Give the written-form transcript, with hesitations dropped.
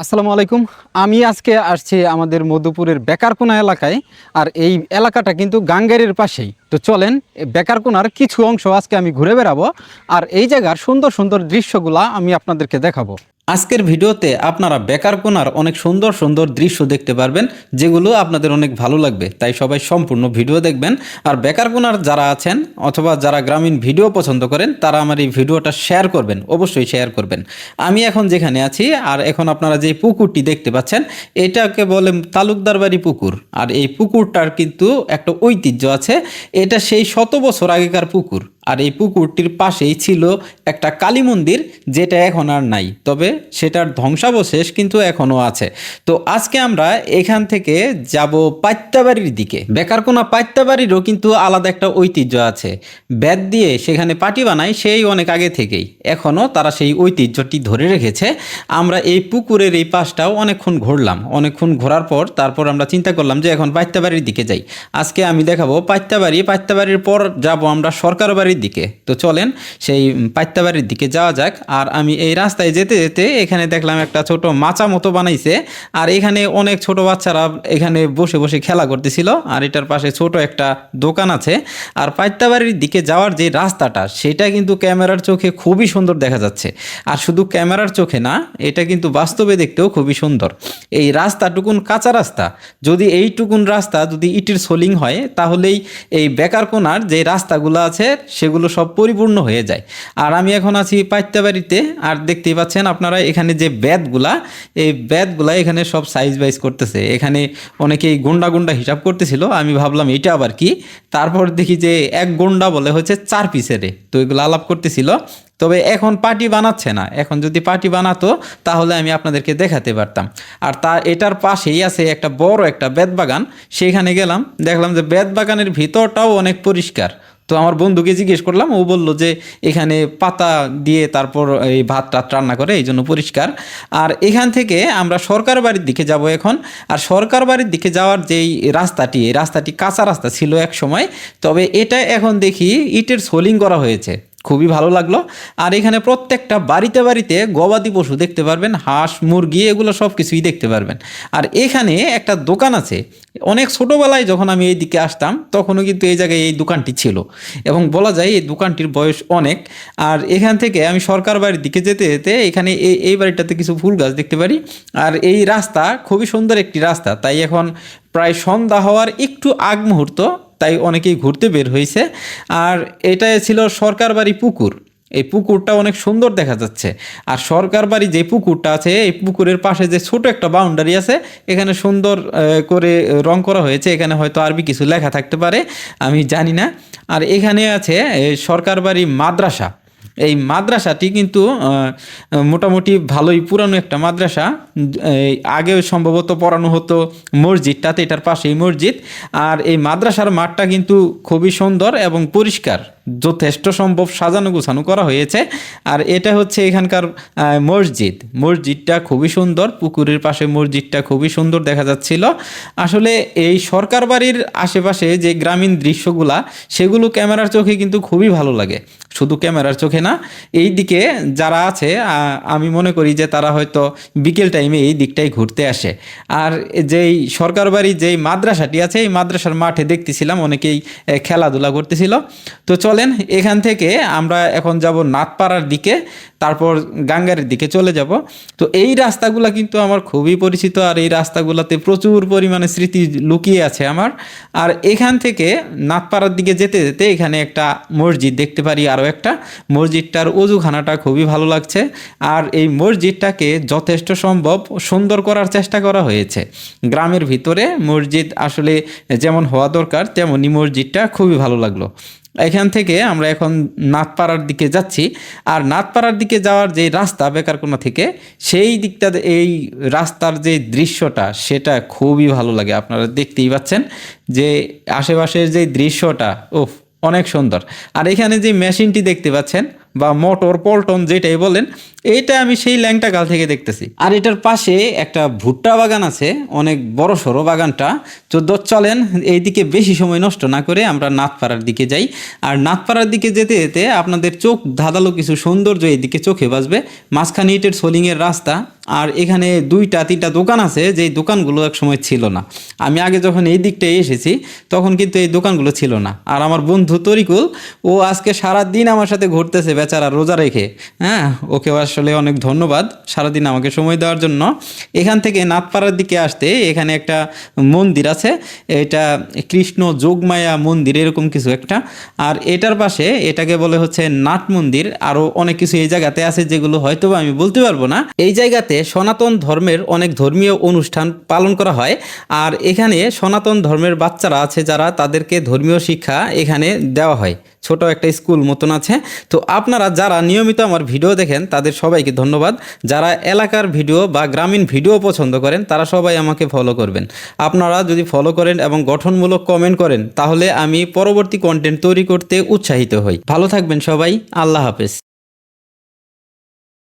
আসসালামু আলাইকুম। আমি আজকে আসছি আমাদের মধুপুরের বেকারকোনা এলাকায়। আর এই এলাকাটা কিন্তু গাঙ্গেরের পাশেই। তো চলেন বেকারকোনার কিছু অংশ আজকে আমি ঘুরে বেড়াবো, আর এই জায়গার সুন্দর সুন্দর দৃশ্যগুলা আমি আপনাদেরকে দেখাবো। আজকের ভিডিওতে আপনারা বেকারকোনার অনেক সুন্দর সুন্দর দৃশ্য দেখতে পারবেন, যেগুলো আপনাদের অনেক ভালো লাগবে। তাই সবাই সম্পূর্ণ ভিডিও দেখবেন। আর বেকারকোনার যারা আছেন অথবা যারা গ্রামীণ ভিডিও পছন্দ করেন, তারা আমার এই ভিডিওটা শেয়ার করবেন, অবশ্যই শেয়ার করবেন। আমি এখন যেখানে আছি, আর এখন আপনারা যে পুকুরটি দেখতে পাচ্ছেন, এটাকে বলে তালুকদার বাড়ি পুকুর। আর এই পুকুরটার কিন্তু একটা ঐতিহ্য আছে। এটা সেই 100 বছর আগেকার পুকুর। আর এই পুকুরটির পাশেই ছিল একটা কালী মন্দির, যেটা এখন আর নাই, তবে সেটার ধ্বংসাবশেষ কিন্তু এখনও আছে। তো আজকে আমরা এখান থেকে যাব পাইত্যাবাড়ির দিকে। বেকারকোনা পাইত্যাবাড়িরও কিন্তু আলাদা একটা ঐতিহ্য আছে। বেত দিয়ে সেখানে পাটি বানায় সেই অনেক আগে থেকেই, এখনও তারা সেই ঐতিহ্যটি ধরে রেখেছে। আমরা এই পুকুরের এই পাশটাও অনেকক্ষণ ঘুরলাম। অনেকক্ষণ ঘোরার পর তারপর আমরা চিন্তা করলাম যে এখন পাইত্যাবাড়ির দিকে যাই। আজকে আমি দেখাবো পাইত্যাবাড়ি। পাইত্যাবাড়ির পর যাব আমরা সরকার বাড়ির দিকে। তো চলেন সেই পাইত্যাবাড়ির দিকে যাওয়া যাক। আর আমি এই রাস্তায় যেতে যেতে এখানে দেখলাম একটা ছোট মাচা মতো বানাইছে। আর এখানে অনেক ছোট বাচ্চারা এখানে বসে বসে খেলা করতেছিল। আর এটার পাশে ছোট একটা দোকান আছে। আর পাইত্যাবাড়ির দিকে যাওয়ার যে রাস্তাটা, সেটা কিন্তু ক্যামেরার চোখে খুবই সুন্দর দেখা যাচ্ছে। আর শুধু ক্যামেরার চোখে না, এটা কিন্তু বাস্তবে দেখতেও খুবই সুন্দর। এই রাস্তাটুকুন কাঁচা রাস্তা, যদি এইটুকুন রাস্তা যদি ইটের সোলিং হয়, তাহলেই এই বেকারকোনার যে রাস্তাগুলো আছে সেগুলো সব পরিপূর্ণ হয়ে যায়। আর আমি এখন আছি পাইত্যাবাড়িতে। আর দেখতেই পাচ্ছেন আপনারা এখানে যে বেতগুলা, এই বেতগুলা এখানে সব সাইজ বাইজ করতেছে। এখানে অনেকেই গুন্ডা গুন্ডা হিসাব করতেছিল। আমি ভাবলাম এটা আবার কি, তারপর দেখি যে এক গুন্ডা বলে হচ্ছে 4 পিসের। তো এগুলো আলাপ করতেছিল। তবে এখন পার্টি বানাচ্ছে না। এখন যদি পার্টি বানাতো তাহলে আমি আপনাদেরকে দেখাতে পারতাম। আর এটার পাশেই আছে একটা বড় একটা বেত বাগান। সেখানে গেলাম, দেখলাম যে বেত বাগানের ভিতরটাও অনেক পরিষ্কার। তো আমার বন্ধুকে জিজ্ঞেস করলাম, ও বলল যে এখানে পাতা দিয়ে তারপর এই ভাত টাত রান্না করে, এই জন্য পরিষ্কার। আর এখান থেকে আমরা সরকার বাড়ির দিকে যাব এখন। আর সরকার বাড়ির দিকে যাওয়ার যেই রাস্তাটি, এই রাস্তাটি কাঁচা রাস্তা ছিল এক সময়, তবে এটা এখন দেখি ইটের সোলিং করা হয়েছে। খুবই ভালো লাগলো। আর এখানে প্রত্যেকটা বাড়িতে বাড়িতে গবাদি পশু দেখতে পারবেন, হাঁস মুরগি এগুলো সব কিছুই দেখতে পারবেন। আর এখানে একটা দোকান আছে। অনেক ছোটোবেলায় যখন আমি এই দিকে আসতাম, তখনও কিন্তু এই জায়গায় এই দোকানটি ছিল, এবং বলা যায় এই দোকানটির বয়স অনেক। আর এখান থেকে আমি সরকার বাড়ির দিকে যেতে যেতে এখানে এই বাড়িটাতে কিছু ফুল গাছ দেখতে পারি। আর এই রাস্তা খুবই সুন্দর একটি রাস্তা। তাই এখন প্রায় সন্ধ্যা হওয়ার একটু আগ মুহূর্ত, তাই অনেকেই ঘুরতে বের হয়েছে। আর এটাই ছিল সরকার বাড়ি পুকুর। এই পুকুরটা অনেক সুন্দর দেখা যাচ্ছে। আর সরকার বাড়ি যে পুকুরটা আছে, এই পুকুরের পাশে যে ছোট একটা বাউন্ডারি আছে, এখানে সুন্দর করে রং করা হয়েছে। এখানে হয়তো আরবি কিছু লেখা থাকতে পারে, আমি জানি না। আর এখানে আছে সরকার বাড়ি মাদ্রাসা। এই মাদ্রাসাটি কিন্তু মোটামুটি ভালোই পুরানো একটা মাদ্রাসা। আগে সম্ভবত পড়ানো হতো মসজিদটাতে, এটার পাশেই মসজিদ। আর এই মাদ্রাসার মাঠটা কিন্তু খুবই সুন্দর এবং পরিষ্কার, যথেষ্ট সম্ভব সাজানো গোছানো করা হয়েছে। আর এটা হচ্ছে এখানকার মসজিদটা খুবই সুন্দর। পুকুরের পাশে মসজিদটা খুবই সুন্দর দেখা যাচ্ছিল। আসলে এই সরকার বাড়ির আশেপাশে যে গ্রামীণ দৃশ্যগুলা, সেগুলো ক্যামেরার চোখে কিন্তু খুবই ভালো লাগে। শুধু ক্যামেরার চোখে না, এই দিকে যারা আছে আমি মনে করি যে তারা হয়তো বিকেল টাইমে এই দিকটাই ঘুরতে আসে। আর যেই সরকার বাড়ি যেই মাদ্রাসাটি আছে, এই মাদ্রাসার মাঠে দেখতেছিলাম অনেকেই খেলাধুলা করতেছিল। তো চলেন এখান থেকে আমরা এখন যাব নাথপাড়ার দিকে, তারপর গাঙ্গারের দিকে চলে যাব। তো এই রাস্তাগুলা কিন্তু আমার খুবই পরিচিত। আর এই রাস্তাগুলোতে প্রচুর পরিমাণে স্মৃতি লুকিয়ে আছে আমার। আর এখান থেকে নাথপাড়ার দিকে যেতে যেতে এখানে একটা মসজিদ দেখতে পারি, আরও একটা। মসজিদটার অজুখানাটা খুবই ভালো লাগছে। আর এই মসজিদটাকে যথেষ্ট সম্ভব সুন্দর করার চেষ্টা করা হয়েছে। গ্রামের ভিতরে মসজিদ আসলে যেমন হওয়া দরকার, তেমনই মসজিদটা খুবই ভালো লাগলো। এখান থেকে আমরা এখন নাথপাড়ার দিকে যাচ্ছি। আর নাথপাড়ার দিকে যাওয়ার যে রাস্তা বেকারকোনা থেকে, সেই দিকটা এই রাস্তার যে দৃশ্যটা, সেটা খুবই ভালো লাগে। আপনারা দেখতেই পাচ্ছেন যে আশেপাশের যে দৃশ্যটা, ওফ, অনেক সুন্দর। আর এখানে যে মেশিনটি দেখতে পাচ্ছেন, বা মোটর পল্টন যেটাই বলেন, এইটা আমি সেই ল্যাংটা গাল থেকে দেখতেছি। আর এটার পাশে একটা ভুট্টা বাগান আছে, অনেক বড় সড়ো বাগানটা। তো চলেন এইদিকে বেশি সময় নষ্ট না করে আমরা নাথপাড়ার দিকে যাই। আর নাথপাড়ার দিকে যেতে যেতে আপনাদের চোখ ধাঁধালো কিছু সৌন্দর্য এইদিকে চোখে বাজবে। মাঝখানে ইটের সোলিংয়ের রাস্তা, আর এখানে 2-3টা দোকান আছে, যেই দোকানগুলো এক সময় ছিল না। আমি আগে যখন এই দিকটায় এসেছি তখন কিন্তু এই দোকানগুলো ছিল না। আর আমার বন্ধু তরিকুল, ও আজকে সারা দিন আমার সাথে ঘুরতেছে বেচারা রোজা রেখে। হ্যাঁ, ওকে আসলে অনেক ধন্যবাদ সারাদিন আমাকে সময় দেওয়ার জন্য। এখান থেকে নাথপাড়ার দিকে আসতে এখানে একটা মন্দির আছে, এটা কৃষ্ণ যোগমায়া মন্দির এরকম কিছু একটা। আর এটার পাশে এটাকে বলে হচ্ছে নাট মন্দির, আরও অনেক কিছু এই জায়গাতে আছে যেগুলো হয়তো আমি বলতে পারবো না। এই জায়গাতে সনাতন ধর্মের অনেক ধর্মীয় অনুষ্ঠান পালন করা হয়। আর এখানে সনাতন ধর্মের বাচ্চারা আছে যারা, তাদেরকে ধর্মীয় শিক্ষা এখানে দেওয়া হয়, ছোট একটা স্কুল মতন আছে। তো আপনারা যারা নিয়মিত আমার ভিডিও দেখেন তাদের সবাইকে ধন্যবাদ। যারা এলাকার ভিডিও বা গ্রামীণ ভিডিও পছন্দ করেন তারা সবাই আমাকে ফলো করবেন। আপনারা যদি ফলো করেন এবং গঠনমূলক কমেন্ট করেন তাহলে আমি পরবর্তী কন্টেন্ট তৈরি করতে উৎসাহিত হই। ভালো থাকবেন সবাই, আল্লাহ হাফেজ।